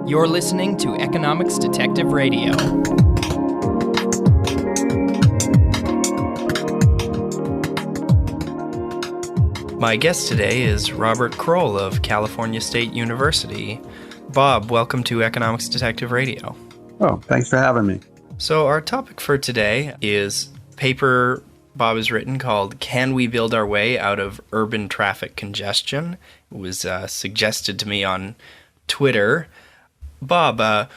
You're listening to Economics Detective Radio. My guest today is Robert Krol of California State University. Bob, welcome to Economics Detective Radio. Oh, thanks for having me. So our topic for today is a paper Bob has written called Can We Build Our Way Out of Urban Traffic Congestion? It was suggested to me on Twitter. Bob,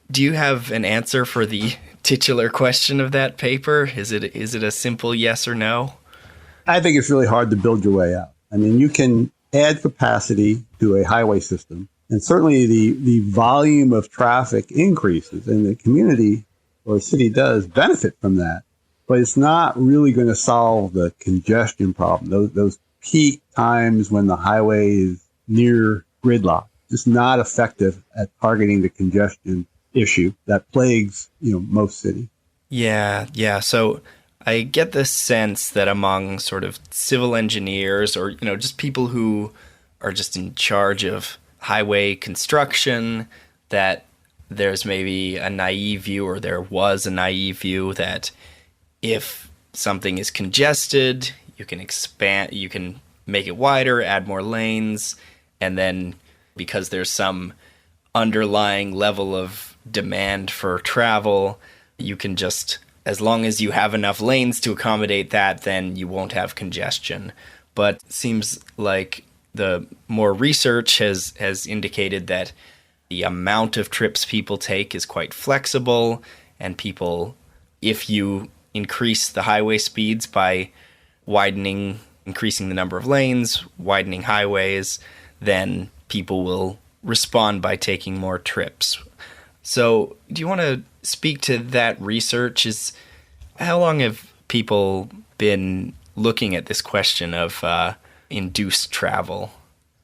do you have an answer for the titular question of that paper? Is it a simple yes or no? I think it's really hard to build your way out. I mean, you can add capacity to a highway system, and certainly the volume of traffic increases, and the community or the city does benefit from that. But it's not really going to solve the congestion problem. Those peak times when the highway is near gridlock, just not effective at targeting the congestion issue that plagues, most cities. Yeah. So I get the sense that among sort of civil engineers or, just people who are just in charge of highway construction, that there's maybe a naive view, or there was a naive view, that if something is congested, you can make it wider, add more lanes, and then because there's some underlying level of demand for travel, you can just, as long as you have enough lanes to accommodate that, then you won't have congestion. But it seems like the more research has indicated that the amount of trips people take is quite flexible, and people, if you increase the highway speeds by increasing the number of lanes, widening highways, then people will respond by taking more trips. So do you want to speak to that research? How long have people been looking at this question of induced travel?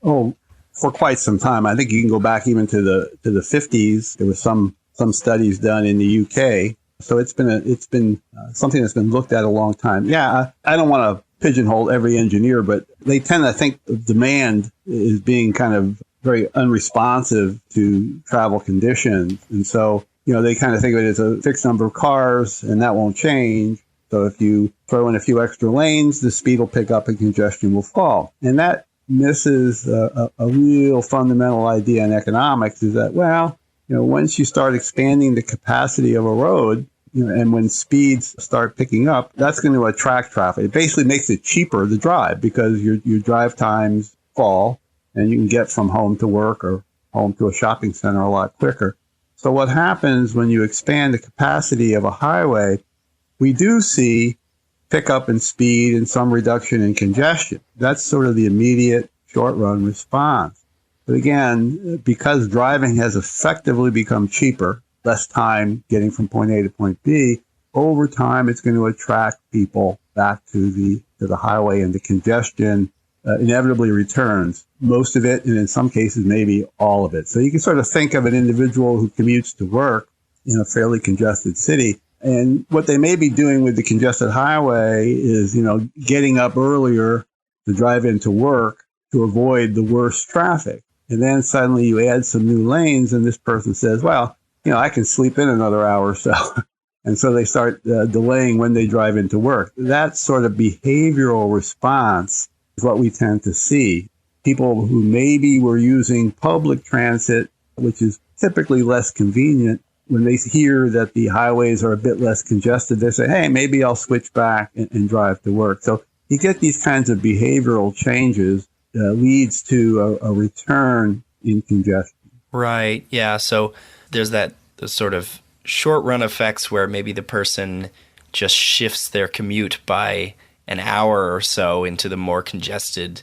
Oh, for quite some time. I think you can go back even to the 50s. There was some studies done in the UK. So it's been something that's been looked at a long time. Yeah, I don't want to pigeonhole every engineer, but they tend to think of demand as being kind of very unresponsive to travel conditions. And so, they kind of think of it as a fixed number of cars, and that won't change. So if you throw in a few extra lanes, the speed will pick up and congestion will fall. And that misses a real fundamental idea in economics, is that, once you start expanding the capacity of a road, and when speeds start picking up, that's going to attract traffic. It basically makes it cheaper to drive because your drive times fall, and you can get from home to work or home to a shopping center a lot quicker. So what happens when you expand the capacity of a highway, we do see pickup in speed and some reduction in congestion. That's sort of the immediate short-run response. But again, because driving has effectively become cheaper, less time getting from point A to point B, over time it's going to attract people back to the highway, and the congestion inevitably returns. Most of it, and in some cases, maybe all of it. So you can sort of think of an individual who commutes to work in a fairly congested city, and what they may be doing with the congested highway is, getting up earlier to drive into work to avoid the worst traffic. And then suddenly you add some new lanes, and this person says, I can sleep in another hour or so. And so they start delaying when they drive into work. That sort of behavioral response is what we tend to see. People who maybe were using public transit, which is typically less convenient, when they hear that the highways are a bit less congested, they say, hey, maybe I'll switch back and drive to work. So you get these kinds of behavioral changes leads to a return in congestion. Right, yeah. So there's those sort of short-run effects where maybe the person just shifts their commute by an hour or so into the more congested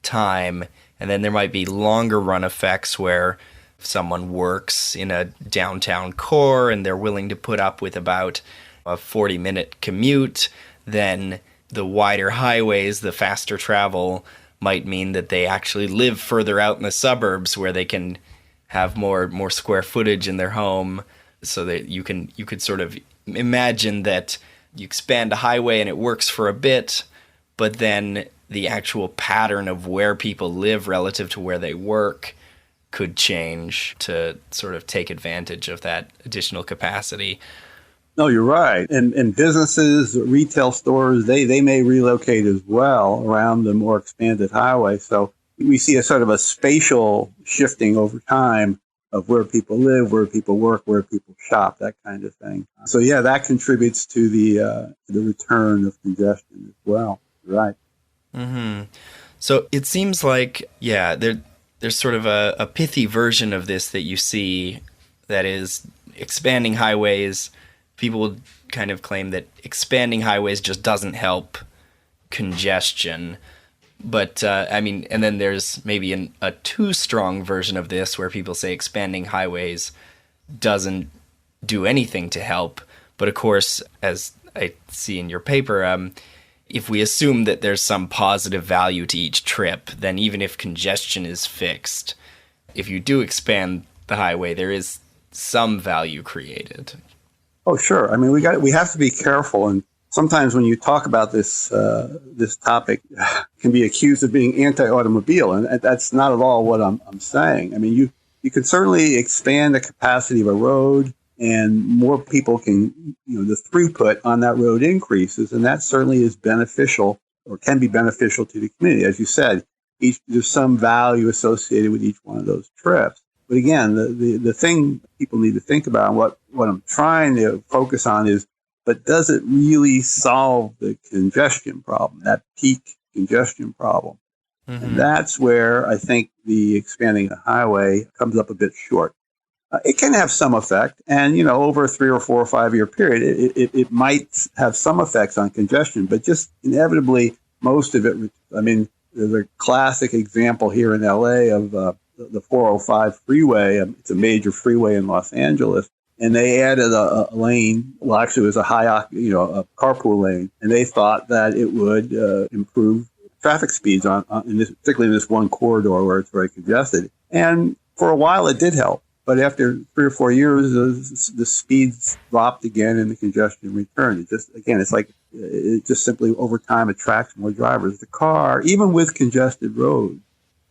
time. And then there might be longer-run effects where if someone works in a downtown core and they're willing to put up with about a 40-minute commute, then the wider highways, the faster travel, might mean that they actually live further out in the suburbs where they can have more square footage in their home, so that you could sort of imagine that you expand a highway and it works for a bit, but then the actual pattern of where people live relative to where they work could change to sort of take advantage of that additional capacity. No, you're right. And businesses, retail stores, they may relocate as well around the more expanded highway. So we see a sort of a spatial shifting over time of where people live, where people work, where people shop, that kind of thing. So yeah, that contributes to the return of congestion as well. You're right. Mm-hmm. So it seems like, there's sort of a pithy version of this that you see that is expanding highways. People would kind of claim that expanding highways just doesn't help congestion. But, and then there's maybe a too strong version of this where people say expanding highways doesn't do anything to help. But of course, as I see in your paper, if we assume that there's some positive value to each trip, then even if congestion is fixed, if you do expand the highway, there is some value created. Oh, sure. I mean, we have to be careful, and sometimes when you talk about this topic, it can be accused of being anti-automobile, and that's not at all what I'm saying. I mean, you can certainly expand the capacity of a road, and more people can, the throughput on that road increases, and that certainly is beneficial or can be beneficial to the community. As you said, there's some value associated with each one of those trips. But again, the thing people need to think about, and what I'm trying to focus on is, but does it really solve the congestion problem, that peak congestion problem? Mm-hmm. And that's where I think the expanding the highway comes up a bit short. It can have some effect, and over a 3 or 4 or 5 year period, it might have some effects on congestion, but just inevitably, most of it. I mean, there's a classic example here in LA of the 405 freeway. It's a major freeway in Los Angeles, and they added a lane. Well, actually, it was a a carpool lane, and they thought that it would improve traffic speeds particularly in this one corridor where it's very congested. And for a while, it did help. But after 3 or 4 years, the speeds dropped again and the congestion returned. It just simply over time attracts more drivers. The car, even with congested roads,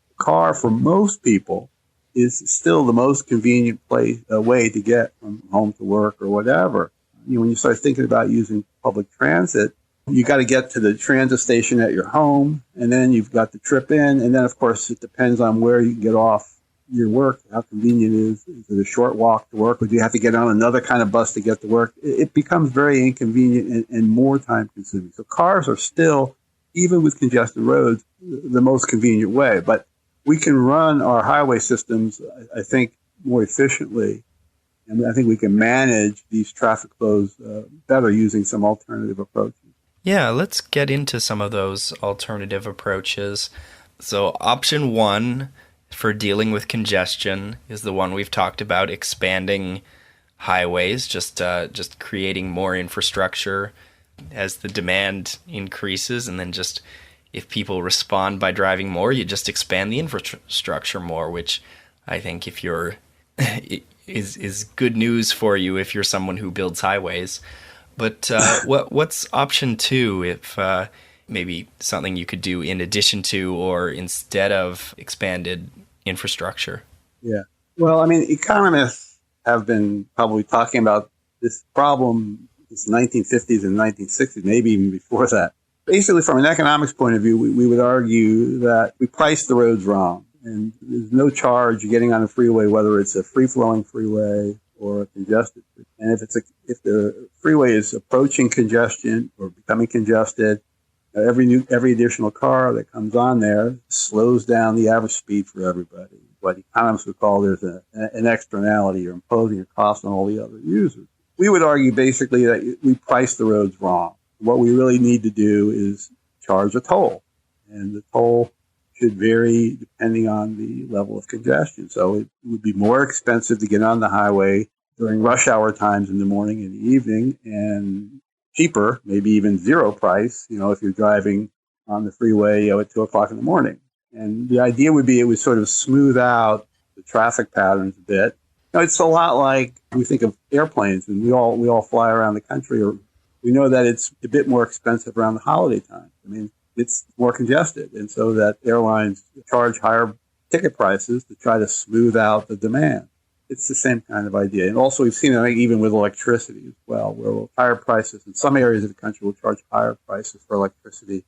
the car for most people is still the most convenient way to get from home to work or whatever. When you start thinking about using public transit, you got to get to the transit station at your home, and then you've got the trip in, and then of course it depends on where you can get off your work, how convenient it is. Is it a short walk to work, or do you have to get on another kind of bus to get to work? It becomes very inconvenient and more time consuming. So cars are still, even with congested roads, the most convenient way. But we can run our highway systems, I think, more efficiently. And I think we can manage these traffic flows better using some alternative approaches. Yeah, let's get into some of those alternative approaches. So option 1 for dealing with congestion is the one we've talked about, expanding highways, just creating more infrastructure as the demand increases, and then just if people respond by driving more, you just expand the infrastructure more, which I think if you're is good news for you if you're someone who builds highways. But what's option 2 if maybe something you could do in addition to or instead of expanded infrastructure? Yeah. Well, I mean, economists have been probably talking about this problem since the 1950s and 1960s, maybe even before that. Basically, from an economics point of view, we would argue that we priced the roads wrong. And there's no charge getting on a freeway, whether it's a free-flowing freeway or a congested freeway. And if the freeway is approaching congestion or becoming congested, every additional car that comes on there slows down the average speed for everybody. What economists would call there's an externality. You're imposing a cost on all the other users. We would argue basically that we priced the roads wrong. What we really need to do is charge a toll. And the toll should vary depending on the level of congestion. So it would be more expensive to get on the highway during rush hour times in the morning and the evening, and cheaper, maybe even zero price, if you're driving on the freeway at 2 o'clock in the morning. And the idea would be it would sort of smooth out the traffic patterns a bit. It's a lot like we think of airplanes, and we all fly around the country, or we know that it's a bit more expensive around the holiday time. I mean, it's more congested, and so that airlines charge higher ticket prices to try to smooth out the demand. It's the same kind of idea. And also we've seen it even with electricity as well, where higher prices in some areas of the country will charge higher prices for electricity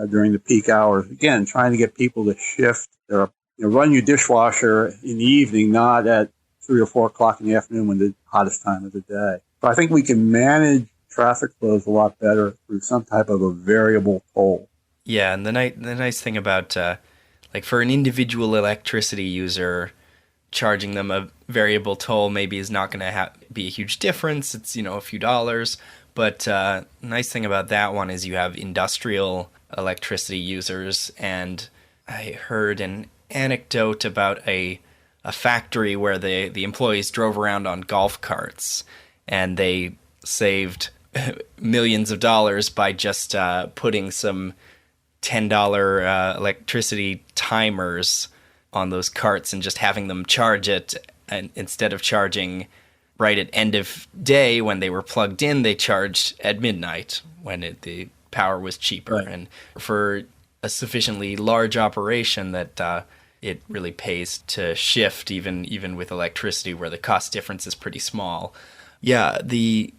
during the peak hours. Again, trying to get people to shift their, run your dishwasher in the evening, not at 3 or 4 o'clock in the afternoon when the hottest time of the day. So I think we can manage traffic flows a lot better through some type of a variable toll. Yeah, and the nice thing about, like for an individual electricity user, charging them a variable toll maybe is not going to be a huge difference. It's, a few dollars. But nice thing about that one is you have industrial electricity users. And I heard an anecdote about a factory where the employees drove around on golf carts and they saved millions of dollars by just putting some $10 electricity timers on those carts and just having them charge it, and instead of charging right at end of day when they were plugged in, they charged at midnight when the power was cheaper. Right. And for a sufficiently large operation that it really pays to shift even with electricity where the cost difference is pretty small. Yeah, the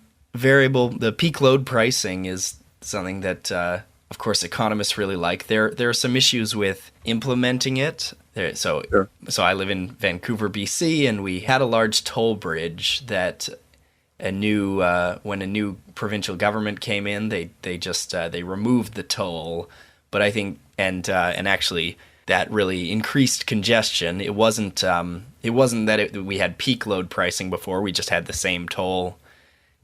peak load pricing is something that of course economists really like. There are some issues with implementing it. So I live in Vancouver, BC, and we had a large toll bridge that when a new provincial government came in, they removed the toll. But I think and actually that really increased congestion. It wasn't that we had peak load pricing before. We just had the same toll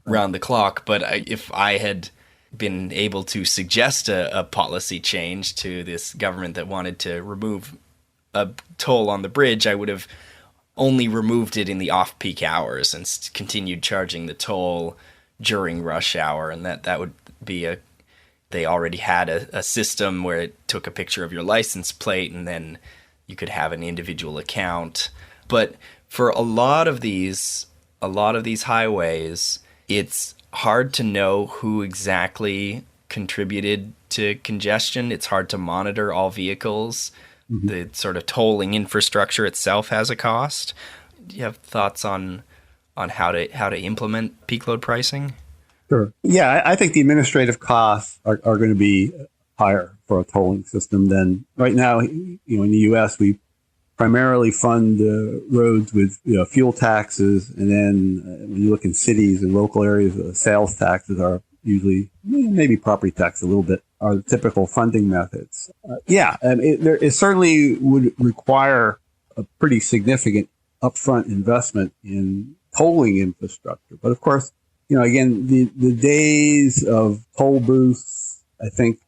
round the clock. But if I had been able to suggest a policy change to this government that wanted to remove a toll on the bridge, I would have only removed it in the off-peak hours and continued charging the toll during rush hour. And that would be they already had a system where it took a picture of your license plate and then you could have an individual account. But for a lot of these highways, it's hard to know who exactly contributed to congestion. It's hard to monitor all vehicles. Mm-hmm. The sort of tolling infrastructure itself has a cost. Do you have thoughts on how to implement peak load pricing? Sure. Yeah, I think the administrative costs are going to be higher for a tolling system than right now. In the U.S., we primarily fund roads with fuel taxes, and then when you look in cities and local areas, sales taxes are usually, maybe property tax a little bit, are the typical funding methods. It certainly would require a pretty significant upfront investment in tolling infrastructure. But of course, again, the days of toll booths, I think,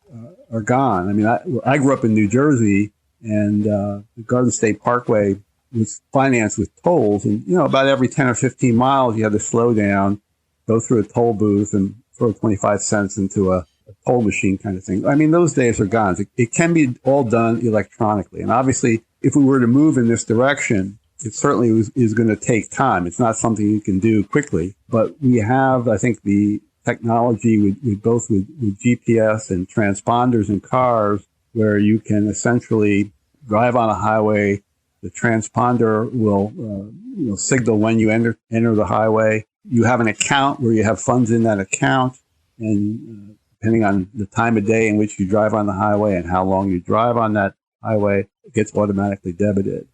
are gone. I mean, I grew up in New Jersey, and the Garden State Parkway was financed with tolls. And, about every 10 or 15 miles, you had to slow down, go through a toll booth, and throw 25 cents into a toll machine kind of thing. I mean, those days are gone. It can be all done electronically. And obviously, if we were to move in this direction, it certainly is going to take time. It's not something you can do quickly. But we have, I think, the technology with GPS and transponders in cars where you can essentially drive on a highway. The transponder will signal when you enter the highway. You have an account where you have funds in that account, and depending on the time of day in which you drive on the highway and how long you drive on that highway, it gets automatically debited.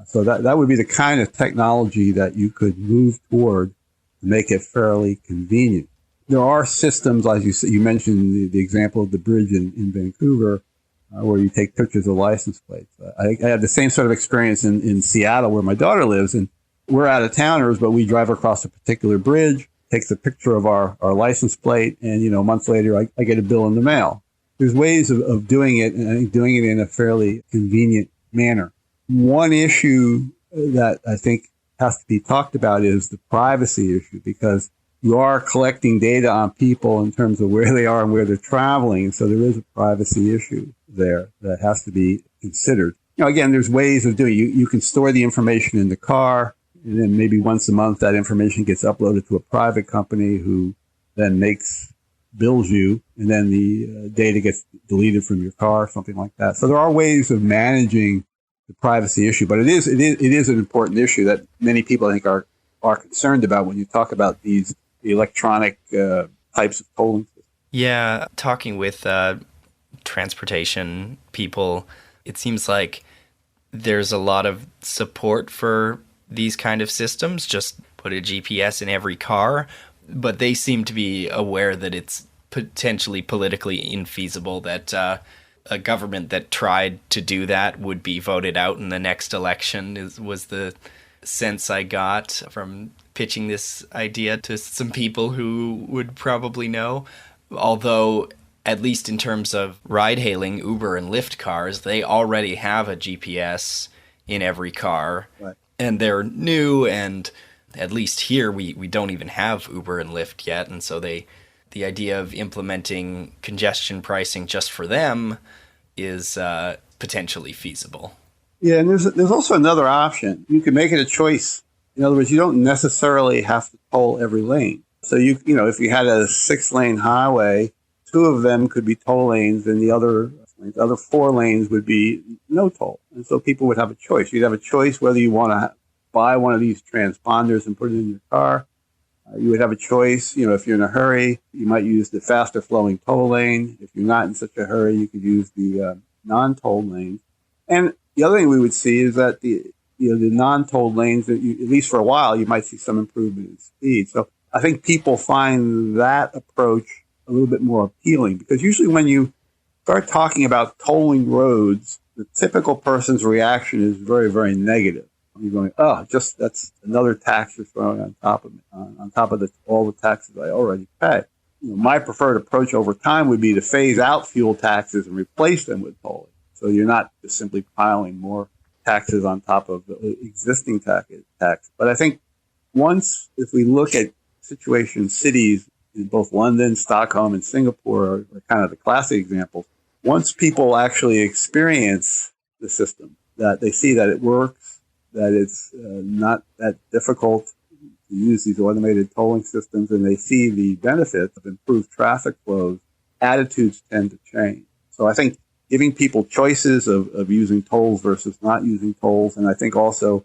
So that would be the kind of technology that you could move toward to make it fairly convenient. There are systems, as you mentioned, the example of the bridge in Vancouver, where you take pictures of license plates. I had the same sort of experience in Seattle, where my daughter lives, and we're out-of-towners, but we drive across a particular bridge, takes a picture of our license plate, and, months later, I get a bill in the mail. There's ways of doing it, and I think doing it in a fairly convenient manner. One issue that I think has to be talked about is the privacy issue, because you are collecting data on people in terms of where they are and where they're traveling. So there is a privacy issue there that has to be considered. Again, there's ways of doing it. You can store the information in the car, and then maybe once a month that information gets uploaded to a private company who then bills you, and then the data gets deleted from your car, something like that. So there are ways of managing the privacy issue. But it is an important issue that many people, I think, are concerned about when you talk about the electronic types of tolling systems. Yeah, talking with transportation people, it seems like there's a lot of support for these kind of systems. Just put a GPS in every car, but they seem to be aware that it's potentially politically infeasible, that a government that tried to do that would be voted out in the next election, was the sense I got from pitching this idea to some people who would probably know. Although, at least in terms of ride-hailing, Uber and Lyft cars, they already have a GPS in every car. Right. And they're new, and at least here we don't even have Uber and Lyft yet. And so the idea of implementing congestion pricing just for them is potentially feasible. Yeah, and there's also another option. You can make it a choice. In other words, you don't necessarily have to toll every lane. So if you had a 6-lane highway, 2 of them could be toll lanes, and the other 4 lanes would be no toll. And so people would have a choice. You'd have a choice whether you want to buy one of these transponders and put it in your car. You would have a choice. If you're in a hurry, you might use the faster flowing toll lane. If you're not in such a hurry, you could use the non-toll lane. And the other thing we would see is that the non-toll lanes, at least for a while, you might see some improvement in speed. So I think people find that approach a little bit more appealing, because usually when you start talking about tolling roads, the typical person's reaction is very, very negative. You're going, that's another tax you're throwing on top of me, on top of all the taxes I already pay. My preferred approach over time would be to phase out fuel taxes and replace them with tolling. So you're not just simply piling more taxes on top of the existing tax. But I think if we look at situations, cities in both London, Stockholm, and Singapore are kind of the classic examples. Once people actually experience the system, that they see that it works, that it's not that difficult to use these automated tolling systems, and they see the benefits of improved traffic flows, attitudes tend to change. So I think giving people choices of using tolls versus not using tolls, and I think also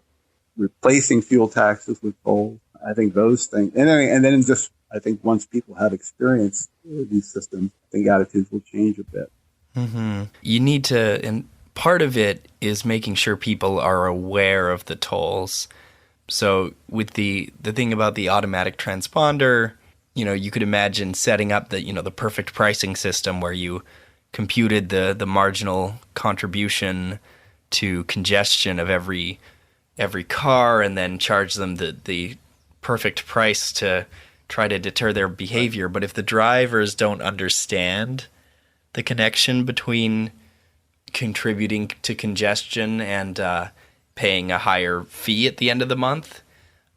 replacing fuel taxes with tolls, I think those things, and then just, I think once people have experienced these systems, I think attitudes will change a bit. Mm-hmm. You need to, and part of it is making sure people are aware of the tolls. So with the thing about the automatic transponder, you could imagine setting up the perfect pricing system where you computed the marginal contribution to congestion of every car, and then charge them the perfect price to try to deter their behavior. But if the drivers don't understand the connection between contributing to congestion and paying a higher fee at the end of the month,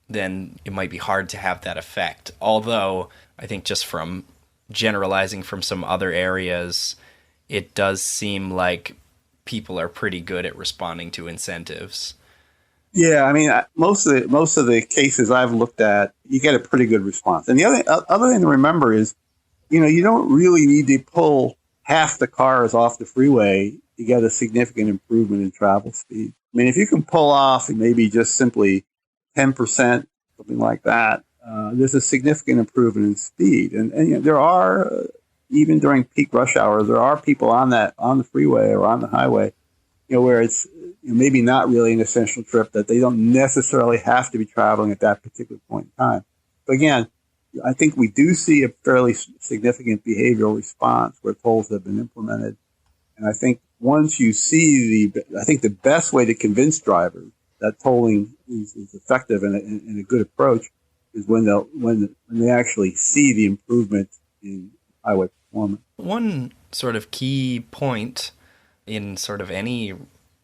then it might be hard to have that effect. Although I think, just from generalizing from some other areas, it does seem like people are pretty good at responding to incentives. Yeah, I mean, most of the cases I've looked at, you get a pretty good response. And the other thing to remember is, you don't really need to pull half the cars off the freeway to get a significant improvement in travel speed. I mean, if you can pull off maybe just simply 10%, something like that, there's a significant improvement in speed. And there are, even during peak rush hours, there are people on the freeway or on the highway, where it's maybe not really an essential trip, that they don't necessarily have to be traveling at that particular point in time. But again, I think we do see a fairly significant behavioral response where tolls have been implemented. And I think once you see I think the best way to convince drivers that tolling is effective and a good approach is when they actually see the improvement in highway performance. One sort of key point in sort of any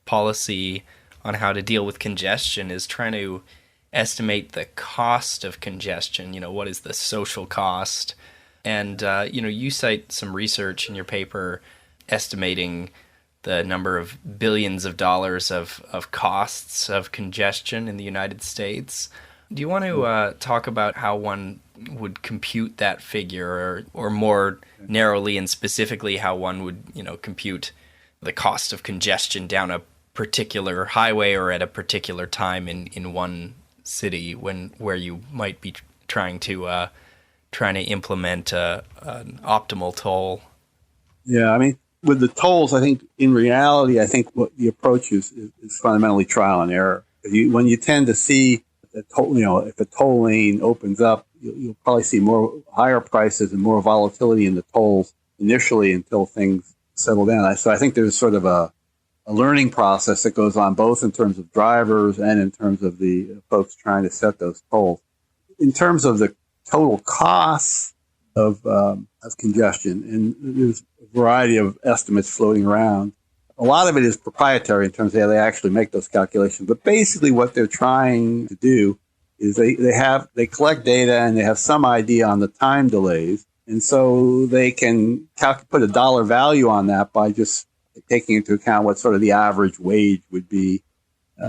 policy on how to deal with congestion is trying to estimate the cost of congestion. What is the social cost? And, you cite some research in your paper estimating the number of billions of dollars of costs of congestion in the United States. Do you want to talk about how one would compute that figure, or more narrowly and specifically how one would, compute the cost of congestion down a particular highway or at a particular time in one city where you might be trying to implement an optimal toll. Yeah, I mean, with the tolls, I think in reality, I think what the approach is fundamentally trial and error. When you tend to see a toll, if a toll lane opens up, you'll probably see higher prices and more volatility in the tolls initially until things settle down. So I think there's sort of a learning process that goes on both in terms of drivers and in terms of the folks trying to set those tolls. In terms of the total costs of congestion, and there's a variety of estimates floating around. A lot of it is proprietary in terms of how they actually make those calculations. But basically what they're trying to do is they collect data and they have some idea on the time delays. And so they can put a dollar value on that by just taking into account what sort of the average wage would be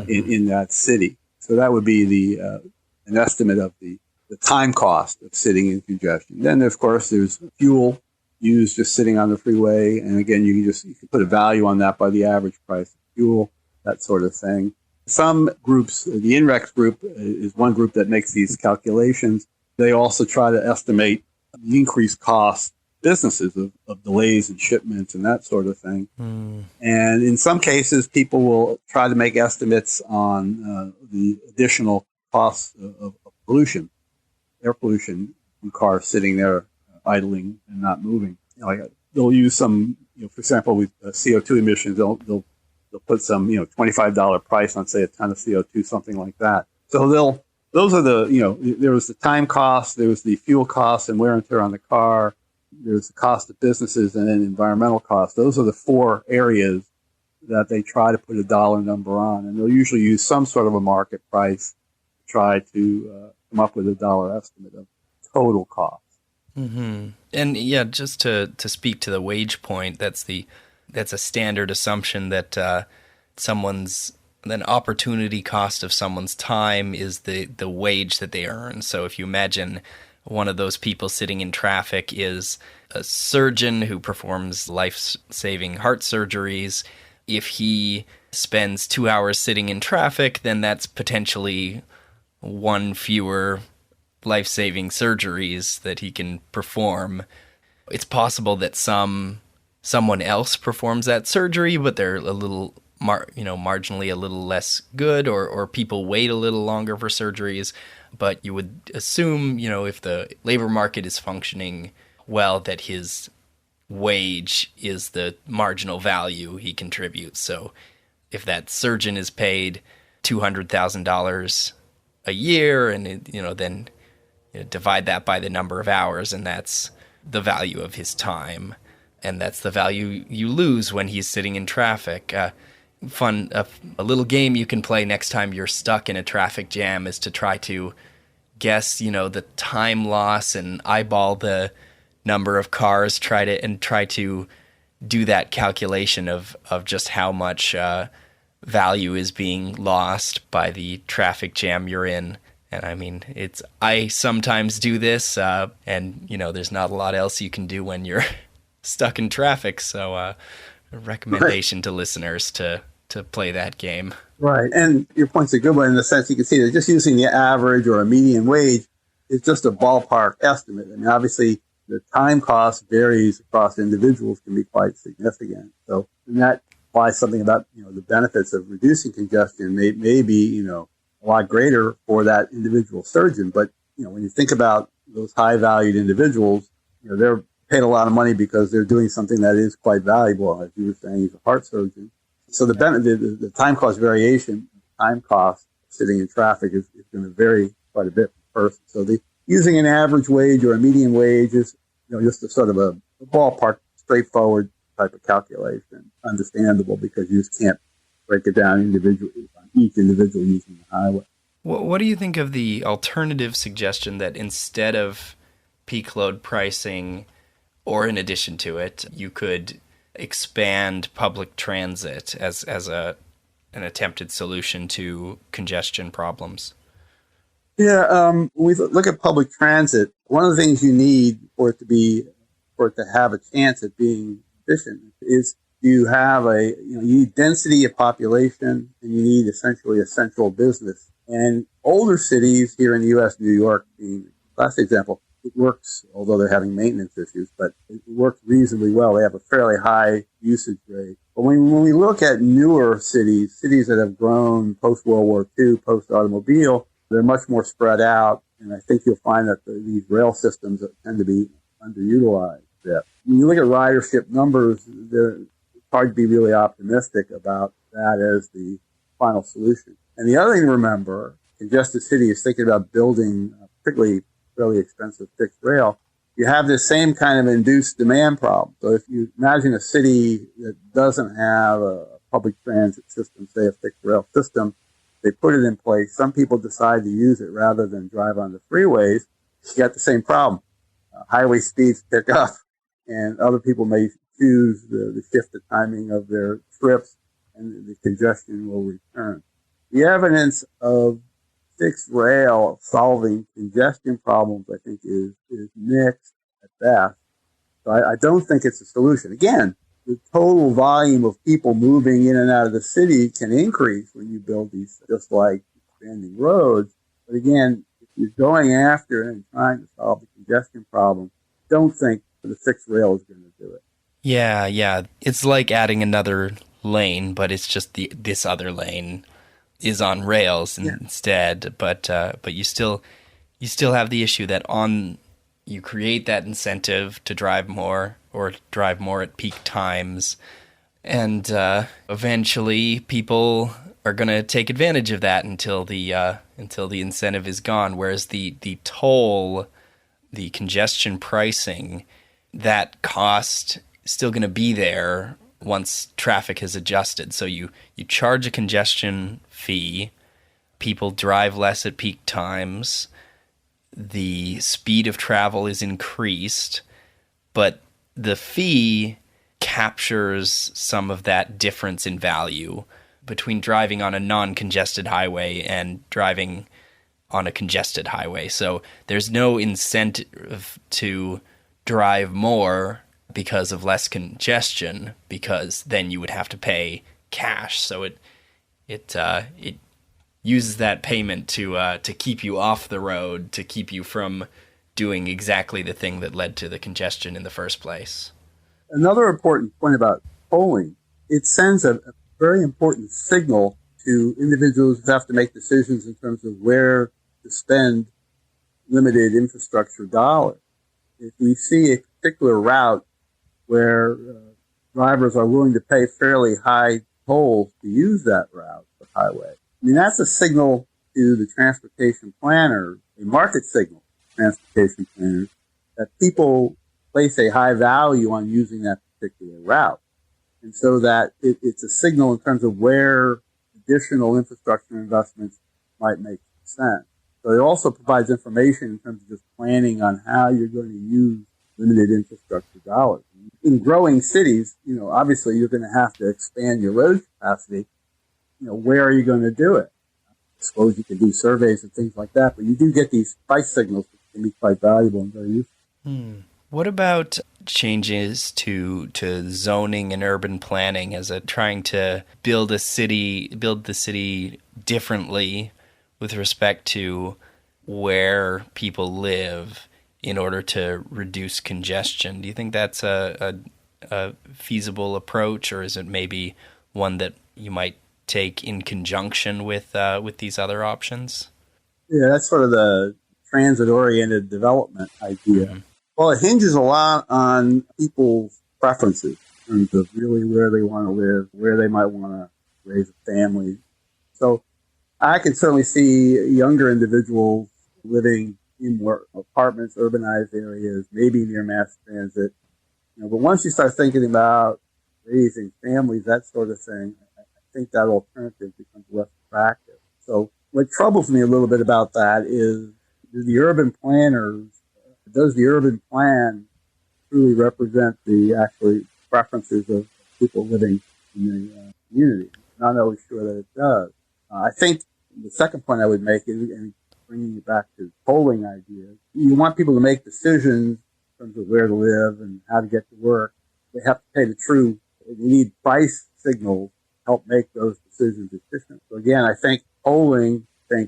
in that city. So that would be an estimate of the time cost of sitting in congestion. Then, of course, there's fuel used just sitting on the freeway. And again, you can put a value on that by the average price of fuel, that sort of thing. Some groups, the INREX group is one group that makes these calculations. They also try to estimate the increased cost businesses of delays in shipments and that sort of thing. And in some cases, people will try to make estimates on the additional costs of pollution, air pollution from cars sitting there idling and not moving. They'll use some, for example, with CO2 emissions, they'll put some, $25 price on, say, a ton of CO2, something like that. So those are there was the time cost, there was the fuel cost and wear and tear on the car, there's the cost of businesses, and then environmental costs. Those are the four areas that they try to put a dollar number on. And they'll usually use some sort of a market price to try to come up with a dollar estimate of total cost. Mm-hmm. And yeah, just to speak to the wage point, that's a standard assumption that an opportunity cost of someone's time is the wage that they earn. So if you imagine one of those people sitting in traffic is a surgeon who performs life-saving heart surgeries. If he spends 2 hours sitting in traffic, then that's potentially one fewer life-saving surgeries that he can perform. It's possible that someone else performs that surgery, but they're a little marginally a little less good, or people wait a little longer for surgeries. But you would assume, if the labor market is functioning well, that his wage is the marginal value he contributes. So if that surgeon is paid $200,000 a year, and then divide that by the number of hours, and that's the value of his time, and that's the value you lose when he's sitting in traffic. A little game you can play next time you're stuck in a traffic jam is to try to guess, the time loss and eyeball the number of cars, try to do that calculation of just how much value is being lost by the traffic jam you're in. And I mean, I sometimes do this, and there's not a lot else you can do when you're stuck in traffic. So a recommendation to listeners to play that game. Right. And your point's a good one in the sense you can see that just using the average or a median wage is just a ballpark estimate. I mean, obviously, the time cost varies across individuals, can be quite significant. So, and that implies something about, the benefits of reducing congestion may be, a lot greater for that individual surgeon. But, when you think about those high valued individuals, they're paid a lot of money because they're doing something that is quite valuable. As you were saying, he's a heart surgeon. So the time cost variation, time cost sitting in traffic is going to vary quite a bit per person. So using an average wage or a median wage is, just a sort of a ballpark, straightforward type of calculation, understandable because you just can't break it down individually on each individual using the highway. What do you think of the alternative suggestion that instead of peak load pricing, or in addition to it, you could expand public transit as an attempted solution to congestion problems? Yeah, when we look at public transit, one of the things you need for it to have a chance at being efficient is you have you need density of population, and you need essentially a central business. And older cities here in the U.S., New York being the last example, it works, although they're having maintenance issues, but it works reasonably well. They have a fairly high usage rate. But when we look at newer cities that have grown post-World War II, post-automobile, they're much more spread out. And I think you'll find that these rail systems tend to be underutilized. Yeah. When you look at ridership numbers, it's hard to be really optimistic about that as the final solution. And the other thing to remember, congested city is thinking about building particularly really expensive fixed rail. You have this same kind of induced demand problem. So if you imagine a city that doesn't have a public transit system, say a fixed rail system, they put it in place. Some people decide to use it rather than drive on the freeways. You got the same problem. Highway speeds pick up, and other people may choose to shift the timing of their trips, and the congestion will return. The evidence of fixed rail solving congestion problems, I think, is mixed at best. So I don't think it's a solution. Again, the total volume of people moving in and out of the city can increase when you build these, just like expanding roads. But again, if you're going after and trying to solve the congestion problem, don't think the fixed rail is going to do it. Yeah. It's like adding another lane, but it's just this other lane is on rails instead. But you still have the issue that you create that incentive to drive more or drive more at peak times, and eventually people are going to take advantage of that until the incentive is gone. Whereas the toll, the congestion pricing, that cost is still going to be there once traffic has adjusted. So you charge a congestion fee, people drive less at peak times, the speed of travel is increased, but the fee captures some of that difference in value between driving on a non-congested highway and driving on a congested highway. So there's no incentive to drive more because of less congestion, because then you would have to pay cash. So it uses that payment to keep you off the road, to keep you from doing exactly the thing that led to the congestion in the first place. Another important point about tolling, it sends a very important signal to individuals who have to make decisions in terms of where to spend limited infrastructure dollars. If we see a particular route where drivers are willing to pay fairly high tolls to use that route, the highway, I mean, that's a signal to the transportation planners, a market signal to transportation planners, that people place a high value on using that particular route. And so that it's a signal in terms of where additional infrastructure investments might make sense. So it also provides information in terms of just planning on how you're going to use limited infrastructure dollars. In growing cities, obviously you're going to have to expand your road capacity. Where are you going to do it? I suppose you can do surveys and things like that, but you do get these price signals that can be quite valuable and very useful. What about changes to zoning and urban planning as trying to build the city differently with respect to where people live in order to reduce congestion? Do you think that's a feasible approach, or is it maybe one that you might take in conjunction with these other options? Yeah, that's sort of the transit-oriented development idea. Mm-hmm. Well, it hinges a lot on people's preferences in terms of really where they want to live, where they might want to raise a family. So I can certainly see younger individuals living in more apartments, urbanized areas, maybe near mass transit. But once you start thinking about raising families, that sort of thing, I think that alternative becomes less attractive. So what troubles me a little bit about that is, does the urban plan truly represent the actually preferences of people living in the community? I'm not always sure that it does. I think the second point I would make is, and bringing it back to polling ideas, you want people to make decisions in terms of where to live and how to get to work. They have to pay the true You need price signals to help make those decisions efficient. So again, I think polling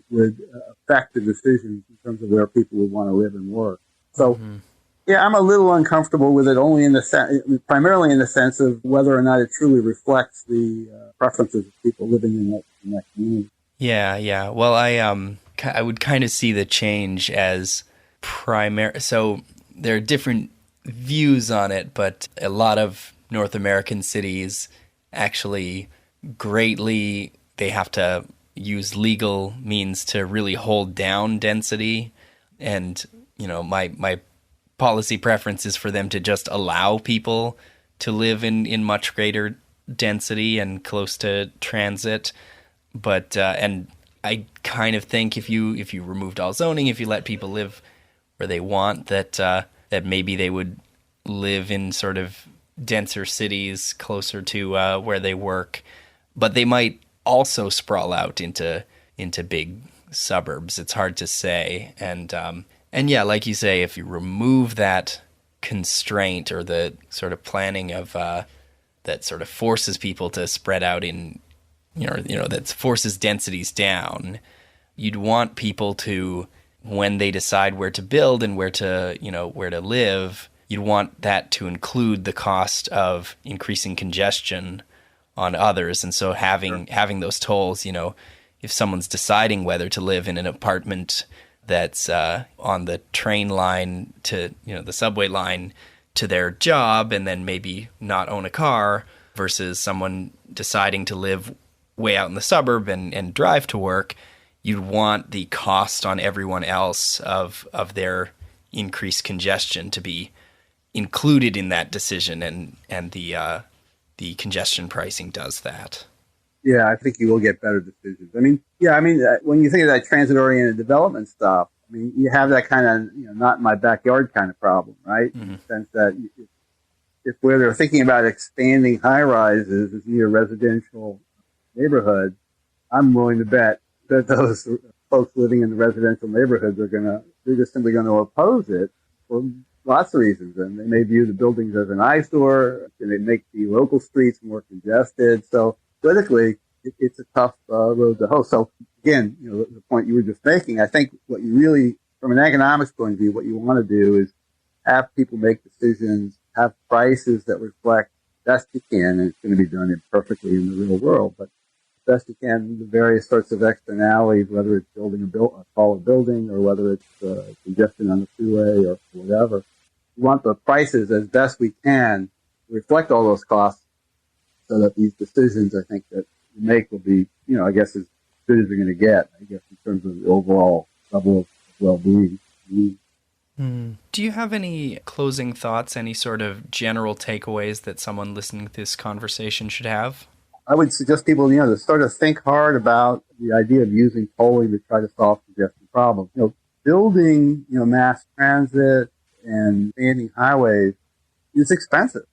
would affect the decisions in terms of where people would want to live and work. So, yeah, I'm a little uncomfortable with it only primarily in the sense of whether or not it truly reflects the preferences of people living in that community. Yeah. Well, I would kind of see the change as primary. So there are different views on it, but a lot of North American cities actually they have to use legal means to really hold down density. And, my policy preference is for them to just allow people to live in much greater density and close to transit. But and I kind of think if you removed all zoning, if you let people live where they want, that maybe they would live in sort of denser cities closer to where they work, but they might also sprawl out into big suburbs. It's hard to say, and yeah, like you say, if you remove that constraint or the sort of planning of that sort of forces people to spread out in. That forces densities down. You'd want people to, when they decide where to build and where to live, you'd want that to include the cost of increasing congestion on others. And so having those tolls, if someone's deciding whether to live in an apartment that's on the train line to, the subway line to their job, and then maybe not own a car, versus someone deciding to live way out in the suburb and drive to work, you'd want the cost on everyone else of their increased congestion to be included in that decision, and the congestion pricing does that. Yeah, I think you will get better decisions. When you think of that transit-oriented development stuff, you have that kind of, not in my backyard kind of problem, right? Mm-hmm. In the sense that if where they're thinking about expanding high-rises is near residential neighborhood, I'm willing to bet that those folks living in the residential neighborhoods they're just simply going to oppose it for lots of reasons. And they may view the buildings as an eyesore, and they make the local streets more congested. So politically, it's a tough road to hoe. So again, the point you were just making, I think what you really, from an economics point of view, what you want to do is have people make decisions, have prices that reflect best you can, and it's going to be done imperfectly in the real world, but best you can, the various sorts of externalities, whether it's building a taller building or whether it's congestion on the freeway or whatever. We want the prices as best we can to reflect all those costs so that these decisions, I think, that we make will be, I guess, as good as they're going to get, I guess, in terms of the overall level of well-being. Do you have any closing thoughts, any sort of general takeaways that someone listening to this conversation should have? I would suggest people, to sort of think hard about the idea of using tolling to try to solve congestion problems. Building, mass transit and expanding highways is expensive.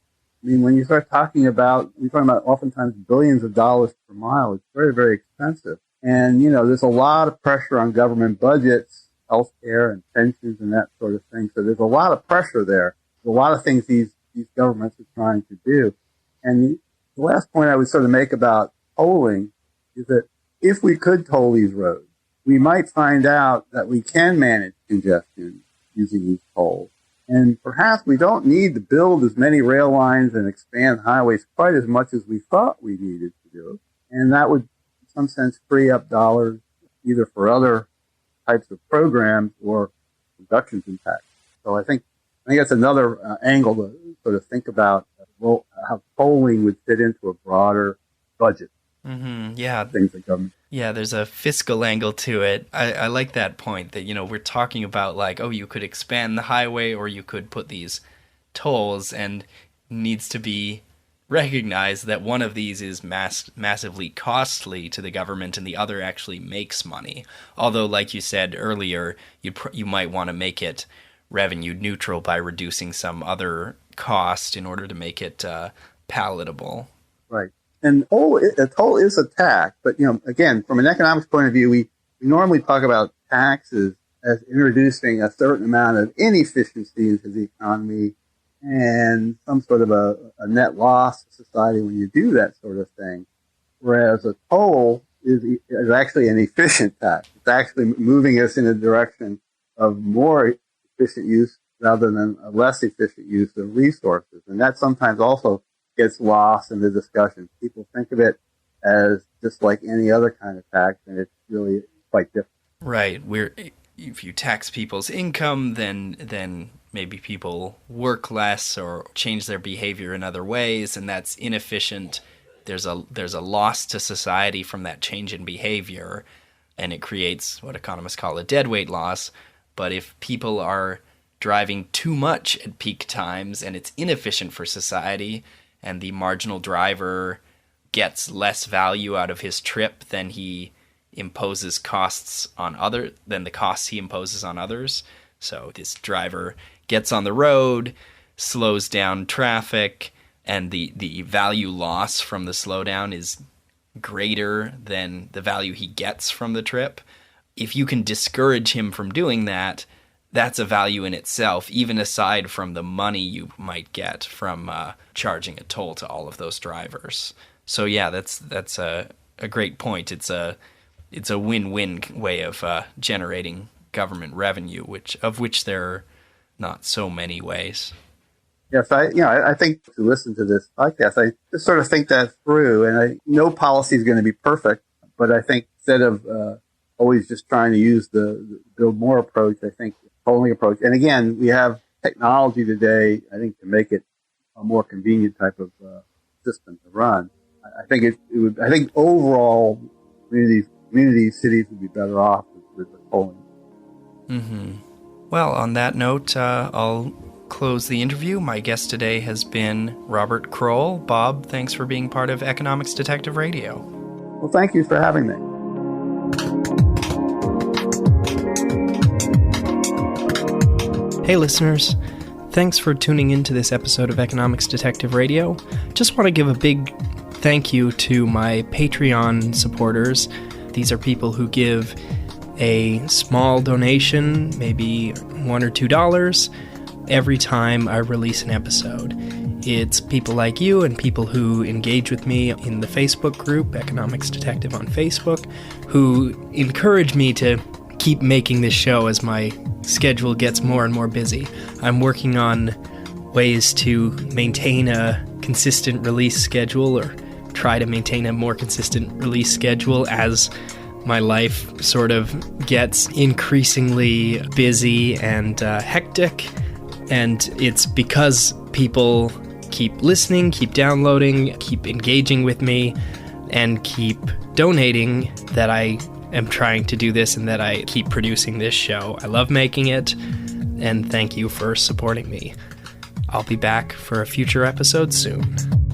When you start talking about, we're talking about oftentimes billions of dollars per mile. It's very, very expensive. And, there's a lot of pressure on government budgets, healthcare and pensions and that sort of thing. So there's a lot of pressure there. There's a lot of things these governments are trying to do. And the last point I would sort of make about tolling is that if we could toll these roads, we might find out that we can manage congestion using these tolls. And perhaps we don't need to build as many rail lines and expand highways quite as much as we thought we needed to do. And that would, in some sense, free up dollars either for other types of programs or reductions in tax. So I think that's another angle to sort of think about how tolling would fit into a broader budget. Mm-hmm. Yeah. Things like government. Yeah, there's a fiscal angle to it. I like that point that, we're talking about you could expand the highway or you could put these tolls, and needs to be recognized that one of these is massively costly to the government and the other actually makes money. Although, like you said earlier, you might want to make it revenue neutral by reducing some other cost in order to make it palatable. Right. And a toll is a tax, but again, from an economics point of view, we normally talk about taxes as introducing a certain amount of inefficiency into the economy and some sort of a net loss to society when you do that sort of thing. Whereas a toll is actually an efficient tax. It's actually moving us in a direction of more efficient use rather than a less efficient use of resources. And that sometimes also gets lost in the discussion. People think of it as just like any other kind of tax, and it's really quite different. Right. If you tax people's income, then maybe people work less or change their behavior in other ways, and that's inefficient. There's a loss to society from that change in behavior, and it creates what economists call a deadweight loss. But if people are driving too much at peak times and it's inefficient for society, and the marginal driver gets less value out of his trip than he imposes costs on than the costs he imposes on others. So this driver gets on the road, slows down traffic, and the value loss from the slowdown is greater than the value he gets from the trip. If you can discourage him from doing that, that's a value in itself, even aside from the money you might get from charging a toll to all of those drivers. So yeah, that's a great point. It's a win-win way of generating government revenue, of which there are not so many ways. Yes, I think to listen to this podcast, I just sort of think that through, and no policy is going to be perfect, but I think instead of always just trying to use the build more approach, I think tolling approach. And again, we have technology today, I think, to make it a more convenient type of system to run. I think it would. I think overall, communities, cities would be better off with the tolling. Mm-hmm. Well, on that note, I'll close the interview. My guest today has been Robert Krol. Bob, thanks for being part of Economics Detective Radio. Well, thank you for having me. Hey listeners, thanks for tuning into this episode of Economics Detective Radio. Just want to give a big thank you to my Patreon supporters. These are people who give a small donation, maybe $1 or $2, every time I release an episode. It's people like you and people who engage with me in the Facebook group, Economics Detective on Facebook, who encourage me to keep making this show as my schedule gets more and more busy. I'm working on ways to maintain a consistent release schedule, or try to maintain a more consistent release schedule as my life sort of gets increasingly busy and hectic. And it's because people keep listening, keep downloading, keep engaging with me, and keep donating that I am trying to do this and that I keep producing this show. I love making it, and thank you for supporting me. I'll be back for a future episode soon.